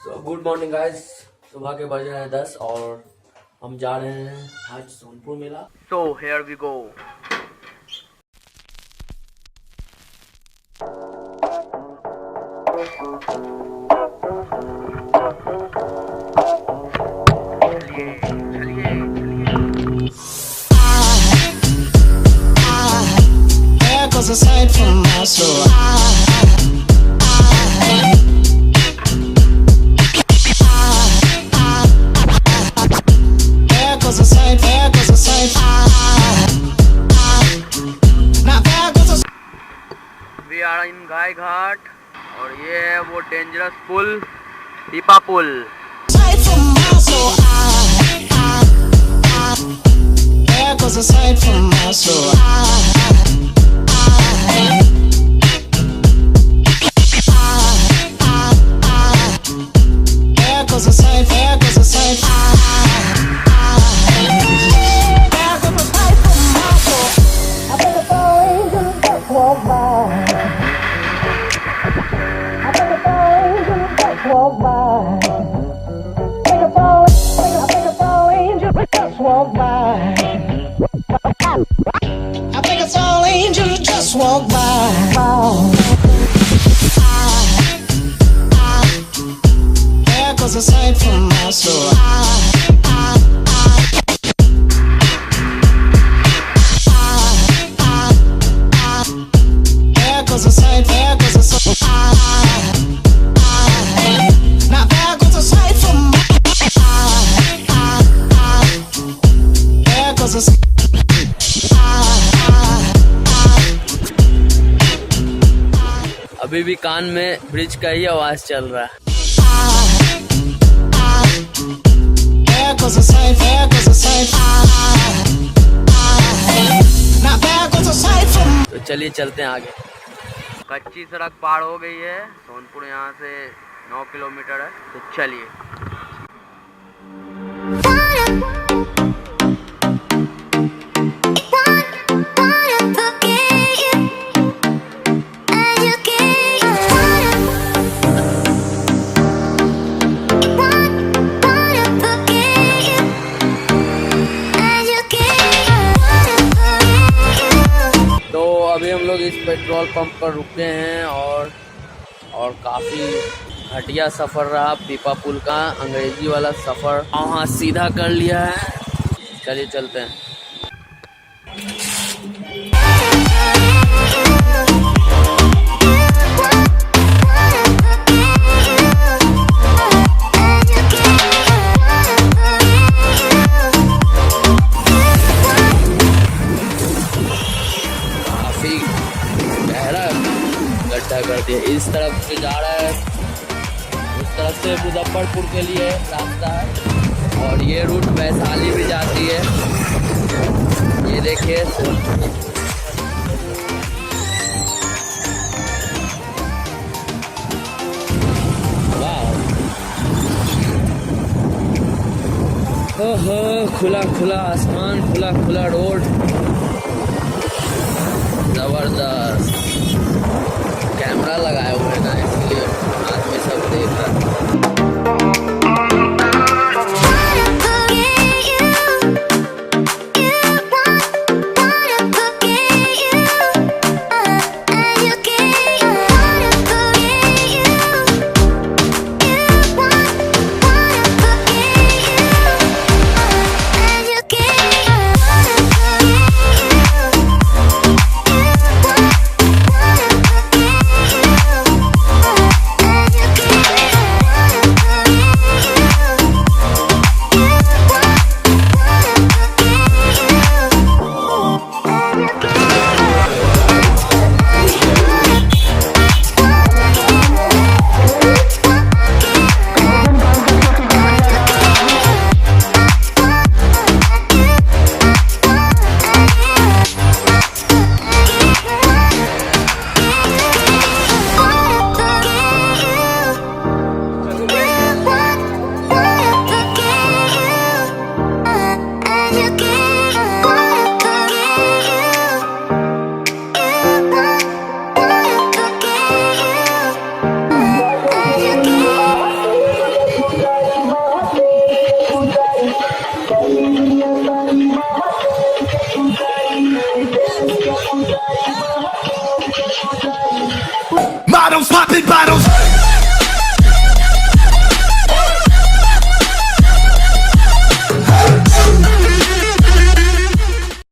Good morning guys. सुबह के बज रहे हैं 10 और हम जा रहे हैं आज Sonpur Mela. So here we go. Aside from my soul, there goes a sight, there goes a sight. Now there goes a We are in गाय घाट और ये है वो डेंजरस पुल, पीपा पुल। sight from my soul. There goes a sight from my soul. There goes a sight, there goes a sight. There goes a sight from my soul. I think it's all angels that walk by. I think it's all angels that walk by. I think it's all angels just walk by. I think it's all angels just walk by. There goes a sight from my soul. There goes a sight, there goes a sight. Now there goes a sight from my there goes a sight. अभी भी कान में bridge का ही आवाज चल रहा है। There goes a sight, there goes a sight. Now there goes a sight from तो चलिए चलते हैं आगे। कच्ची सड़क पार हो गई है। सोनपुर यहाँ से 9 किलोमीटर है। तो चलिए। अभी हम लोग इस पेट्रोल पंप पर रुके हैं और काफ़ी घटिया सफ़र रहा पीपा पुल का। अंग्रेजी वाला सफ़र वहाँ सीधा कर लिया है। चलिए चलते हैं। कर दिया। इस तरफ से जा रहा है, उस तरफ से मुजफ्फरपुर के लिए रास्ता है और ये रूट वैशाली भी जाती है। ये देखिए वाह, खुला खुला आसमान, खुला खुला रोड, जबरदस्त। कैमरा लगाए हुए हैं।